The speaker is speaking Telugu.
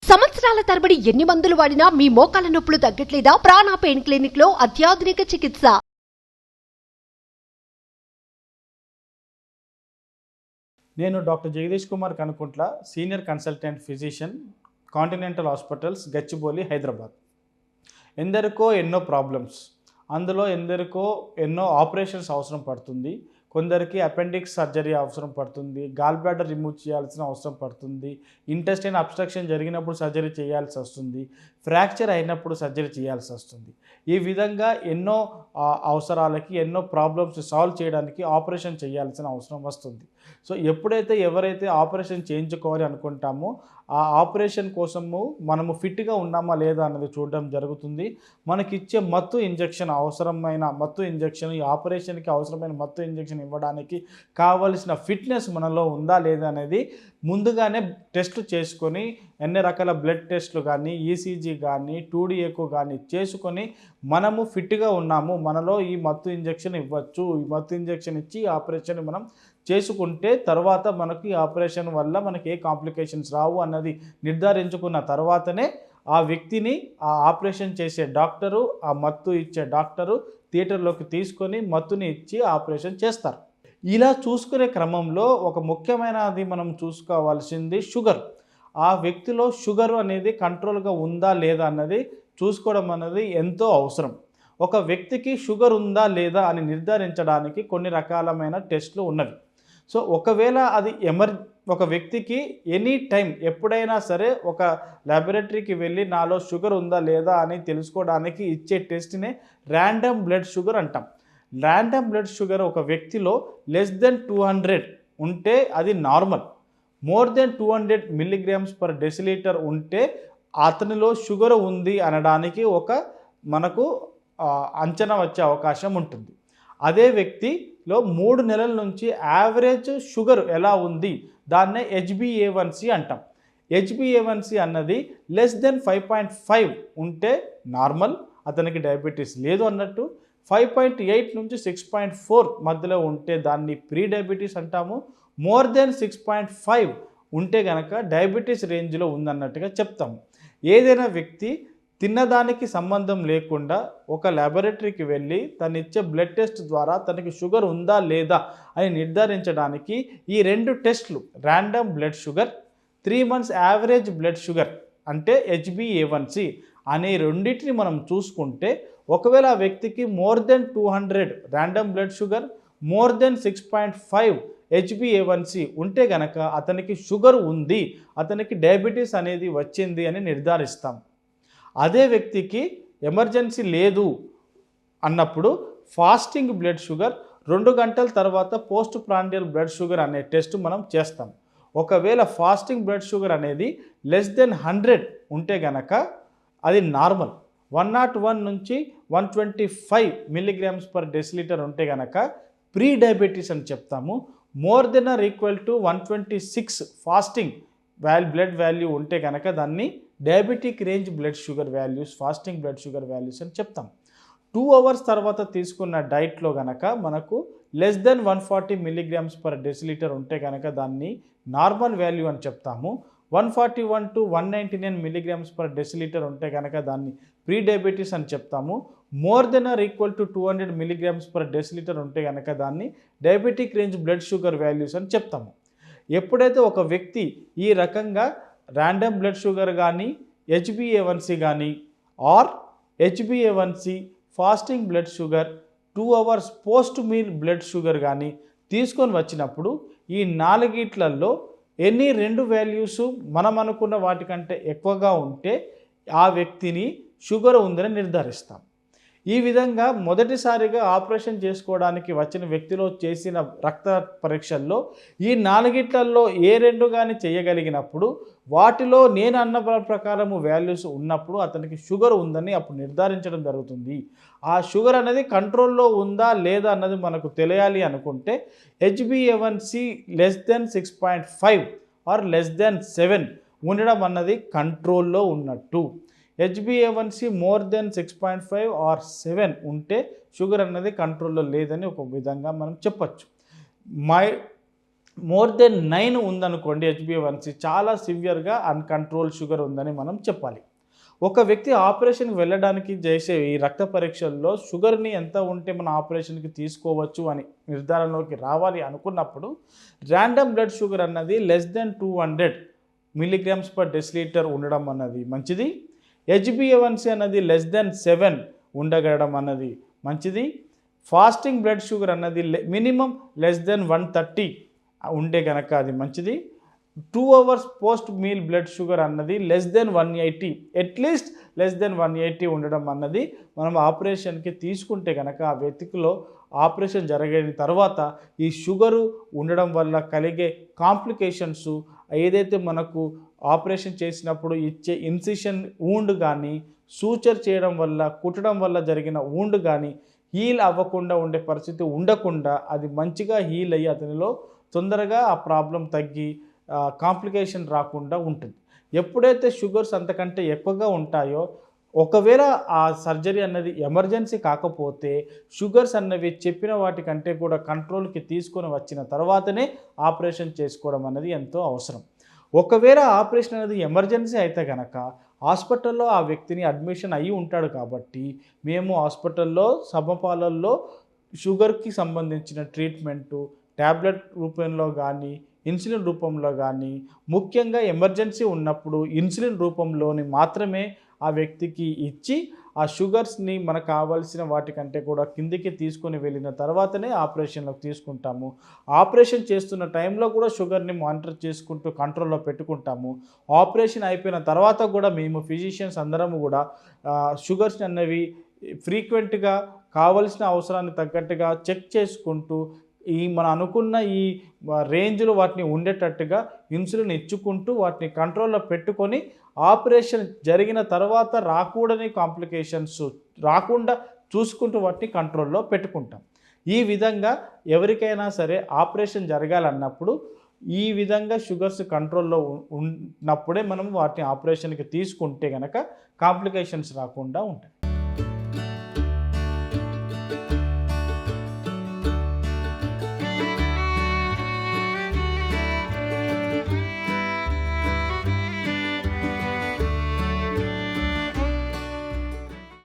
సంవత్సరాల తరబడి ఎన్ని మందులు వాడినా మీ మోకాల నొప్పులు తగ్గట్లేదా? ప్రాణ పెయిన్ క్లినిక్ లో అత్యాధునిక చికిత్స. నేను doctor Jagadish Kumar Kanukuntla, senior consultant physician, continental hospitals, Gachibowli, Hyderabad. ఎందరికో ఎన్నో ప్రాబ్లమ్స్, అందులో ఎందరికో ఎన్నో ఆపరేషన్స్ అవసరం పడుతుంది. కొందరికి అపెండిక్స్ సర్జరీ అవసరం పడుతుంది, గాల్ బ్లాడర్ రిమూవ్ చేయాల్సిన అవసరం పడుతుంది, ఇంటెస్టైన్ అబ్స్ట్రక్షన్ జరిగినప్పుడు సర్జరీ చేయాల్సి వస్తుంది, ఫ్రాక్చర్ అయినప్పుడు సర్జరీ చేయాల్సి వస్తుంది. ఈ విధంగా ఎన్నో అవసరాలకి, ఎన్నో ప్రాబ్లమ్స్ సాల్వ్ చేయడానికి ఆపరేషన్ చేయాల్సిన అవసరం వస్తుంది. సో ఎప్పుడైతే ఎవరైతే ఆపరేషన్ చేయించుకోవాలి అనుకుంటామో ఆ ఆపరేషన్ కోసము మనము ఫిట్గా ఉన్నామా లేదా అన్నది చూడడం జరుగుతుంది. మనకిచ్చే మత్తు ఇంజెక్షన్, అవసరమైన మత్తు ఇంజెక్షన్, ఈ ఆపరేషన్కి అవసరమైన మత్తు ఇంజెక్షన్ ఇవ్వడానికి కావలసిన ఫిట్నెస్ మనలో ఉందా లేదా అనేది ముందుగానే టెస్టులు చేసుకొని, ఎన్ని రకాల బ్లడ్ టెస్టులు కానీ, ఈసీజీ కానీ, 2D ఎకో కానీ చేసుకొని మనము ఫిట్గా ఉన్నాము, మనలో ఈ మత్తు ఇంజెక్షన్ ఇవ్వచ్చు, ఈ మత్తు ఇంజెక్షన్ ఇచ్చి ఆపరేషన్ మనం చేసుకుంటే తర్వాత మనకు ఈ ఆపరేషన్ వల్ల మనకి ఏ కాంప్లికేషన్స్ రావు అన్నది నిర్ధారించుకున్న తర్వాతనే ఆ వ్యక్తిని ఆ ఆపరేషన్ చేసే డాక్టరు, ఆ మత్తు ఇచ్చే డాక్టరు థియేటర్లోకి తీసుకొని మత్తుని ఇచ్చి ఆపరేషన్ చేస్తారు. ఇలా చూసుకునే క్రమంలో ఒక ముఖ్యమైనది మనం చూసుకోవాల్సింది షుగర్. ఆ వ్యక్తిలో షుగర్ అనేది కంట్రోల్గా ఉందా లేదా అన్నది చూసుకోవడం అన్నది ఎంతో అవసరం. ఒక వ్యక్తికి షుగర్ ఉందా లేదా అని నిర్ధారించడానికి కొన్ని రకాలమైన టెస్టులు ఉన్నవి. సో ఒకవేళ అది ఒక వ్యక్తికి ఎనీ టైం ఎప్పుడైనా సరే ఒక ల్యాబొరేటరీకి వెళ్ళి నాలో షుగర్ ఉందా లేదా అని తెలుసుకోవడానికి ఇచ్చే టెస్ట్నే ర్యాండమ్ బ్లడ్ షుగర్ అంటాం. ర్యాండమ్ బ్లడ్ షుగర్ ఒక వ్యక్తిలో <200 ఉంటే అది నార్మల్, మోర్ దెన్ 200 mg/dL ఉంటే అతనిలో షుగర్ ఉంది అనడానికి మనకు అంచనా వచ్చే అవకాశం ఉంటుంది. అదే వ్యక్తిలో 3 నెలల నుంచి యావరేజ్ షుగర్ ఎలా ఉంది దాన్నే HbA1c అంటాం. HbA1c అన్నది <5.5 ఉంటే నార్మల్, అతనికి డయాబెటీస్ లేదు అన్నట్టు. 5.8 నుంచి 6.4 మధ్యలో ఉంటే దాన్ని ప్రీ డయాబెటీస్ అంటాము. మోర్ దెన్ 6.5 ఉంటే కనుక డయాబెటీస్ రేంజ్లో ఉందన్నట్టుగా చెప్తాము. ఏదైనా వ్యక్తి తిన్నదానికి సంబంధం లేకుండా ఒక ల్యాబొరేటరీకి వెళ్ళి తను ఇచ్చే బ్లడ్ టెస్ట్ ద్వారా తనకి షుగర్ ఉందా లేదా అని నిర్ధారించడానికి ఈ 2 టెస్టులు, random blood sugar, 3 months average blood sugar అంటే HbA1c అనే రెండింటిని మనం చూసుకుంటే ఒకవేళ ఆ వ్యక్తికి more than 200 random blood sugar, more than 6.5 HbA1c ఉంటే గనక అతనికి షుగర్ ఉంది, అతనికి డయాబెటీస్ అనేది వచ్చింది అని నిర్ధారిస్తాం. అదే వ్యక్తికి ఎమర్జెన్సీ లేదు అన్నప్పుడు ఫాస్టింగ్ బ్లడ్ షుగర్ 2 గంటల తర్వాత పోస్ట్ ప్రాండియల్ బ్లడ్ షుగర్ అనే టెస్ట్ మనం చేస్తాం. ఒకవేళ ఫాస్టింగ్ బ్లడ్ షుగర్ అనేది <100 ఉంటే గనక అది నార్మల్, 101 నుంచి 125 mg/dL ఉంటే గనక ప్రీ డయాబెటీస్ అని చెప్తాము. More than or equal to 126 fasting blood value ఉంటే కనుక దాన్ని diabetic range blood sugar values, fasting blood sugar values అని చెప్తాం. 2 hours తర్వాత తీసుకున్న డైట్లో కనుక మనకు <140 mg/dL ఉంటే కనుక దాన్ని నార్మల్ వాల్యూ అని చెప్తాము. 141 to 199 mg/dL ఉంటే కనుక దాన్ని ప్రీ డయాబెటీస్ అని చెప్తాము. More than or equal to 200 mg/dL ఉంటే కనుక దాన్ని diabetic range blood sugar values అని చెప్తాము. ఎప్పుడైతే ఒక వ్యక్తి ఈ రకంగా ర్యాండమ్ బ్లడ్ షుగర్ కానీ, HbA1c కానీ, or HbA1c, fasting blood sugar, 2 hours post meal blood sugar కానీ తీసుకొని వచ్చినప్పుడు ఈ 4 ఎన్ని 2 వాల్యూస్ మనం అనుకున్న వాటికంటే ఎక్కువగా ఉంటే ఆ వ్యక్తిని షుగర్ ఉందని నిర్ధారిస్తాం. ఈ విధంగా మొదటిసారిగా ఆపరేషన్ చేసుకోవడానికి వచ్చిన వ్యక్తిలో చేసిన రక్త పరీక్షల్లో ఈ 4 ఏ 2 కానీ చేయగలిగినప్పుడు వాటిలో నేను అన్న ప్రకారము వాల్యూస్ ఉన్నప్పుడు అతనికి షుగర్ ఉందని అప్పుడు నిర్ధారించడం జరుగుతుంది. ఆ షుగర్ అనేది కంట్రోల్లో ఉందా లేదా అన్నది మనకు తెలియాలి అనుకుంటే HbA1c <6.5 ఆర్ <7 ఉండడం అన్నది కంట్రోల్లో ఉన్నట్టు. HbA1c మోర్ దెన్ 6.5 ఆర్ 7 ఉంటే షుగర్ అన్నది కంట్రోల్లో లేదని ఒక విధంగా మనం చెప్పచ్చు. మోర్ దెన్ 9 ఉందనుకోండి హెచ్బిఏవన్సీ, చాలా సివియర్గా అన్కంట్రోల్ షుగర్ ఉందని మనం చెప్పాలి. ఒక వ్యక్తి ఆపరేషన్కి వెళ్ళడానికి చేసే ఈ రక్త పరీక్షల్లో షుగర్ని ఎంత ఉంటే మన ఆపరేషన్కి తీసుకోవచ్చు అని నిర్ధారణలోకి రావాలి అనుకున్నప్పుడు ర్యాండమ్ బ్లడ్ షుగర్ అన్నది less then 200 milligrams per decilitre ఉండడం అన్నది మంచిది. హెచ్బిఏవన్సీ అన్నది లెస్ దెన్ 7 ఉండగలడం అన్నది మంచిది. ఫాస్టింగ్ బ్లడ్ షుగర్ అన్నది మినిమం లెస్ దెన్ 130 ఉంటే కనుక అది మంచిది. 2 hours post meal blood sugar అన్నది less than 180, at least less than 180 ఉండడం అన్నది మనం ఆపరేషన్కి తీసుకుంటే కనుక ఆ వ్యక్తిలో ఆపరేషన్ జరిగిన తర్వాత ఈ షుగరు ఉండడం వల్ల కలిగే కాంప్లికేషన్స్, ఏదైతే మనకు ఆపరేషన్ చేసినప్పుడు ఇచ్చే ఇన్సిషన్ వూండ్ కానీ, సూచర్ చేయడం వల్ల కుట్టడం వల్ల జరిగిన వూండ్ కానీ హీల్ అవ్వకుండా ఉండే పరిస్థితి ఉండకుండా అది మంచిగా హీల్ అయ్యి అతనిలో తొందరగా ఆ ప్రాబ్లం తగ్గి కాంప్లికేషన్ రాకుండా ఉంటుంది. ఎప్పుడైతే షుగర్స్ అంతకంటే ఎక్కువగా ఉంటాయో, ఒకవేళ ఆ సర్జరీ అన్నది ఎమర్జెన్సీ కాకపోతే షుగర్స్ అన్నవి చెప్పిన వాటికంటే కూడా కంట్రోల్కి తీసుకొని వచ్చిన తర్వాతనే ఆపరేషన్ చేసుకోవడం అన్నది ఎంతో అవసరం. ఒకవేళ ఆపరేషన్ అనేది ఎమర్జెన్సీ అయితే కనుక హాస్పిటల్లో ఆ వ్యక్తిని అడ్మిషన్ అయ్యి ఉంటాడు కాబట్టి మేము హాస్పిటల్లో సమపాలల్లో షుగర్కి సంబంధించిన ట్రీట్మెంటు ట్యాబ్లెట్ రూపంలో కానీ, ఇన్సులిన్ రూపంలో కానీ, ముఖ్యంగా ఎమర్జెన్సీ ఉన్నప్పుడు ఇన్సులిన్ రూపంలోని మాత్రమే ఆ వ్యక్తికి ఇచ్చి ఆ షుగర్స్ని మనకు కావాల్సిన వాటికంటే కూడా కిందికి తీసుకొని వెళ్ళిన తర్వాతనే ఆపరేషన్లోకి తీసుకుంటాము. ఆపరేషన్ చేస్తున్న టైంలో కూడా షుగర్ని మానిటర్ చేసుకుంటూ కంట్రోల్లో పెట్టుకుంటాము. ఆపరేషన్ అయిపోయిన తర్వాత కూడా మేము ఫిజిషియన్స్ అందరము కూడా షుగర్స్ అన్నవి ఫ్రీక్వెంట్గా కావలసిన అవసరాన్ని తగ్గట్టుగా చెక్ చేసుకుంటూ మనం అనుకున్న ఈ రేంజ్లో వాటిని ఉండేటట్టుగా ఇన్సులిన్ ఇచ్చుకుంటూ వాటిని కంట్రోల్లో పెట్టుకొని ఆపరేషన్ జరిగిన తర్వాత రాకూడని కాంప్లికేషన్స్ రాకుండా చూసుకుంటూ వాటిని కంట్రోల్లో పెట్టుకుంటాం. ఈ విధంగా ఎవరికైనా సరే ఆపరేషన్ జరగాలన్నప్పుడు ఈ విధంగా షుగర్స్ కంట్రోల్లో ఉన్నప్పుడే మనం వాటిని ఆపరేషన్కి తీసుకుంటే కనుక కాంప్లికేషన్స్ రాకుండా ఉంటాయి.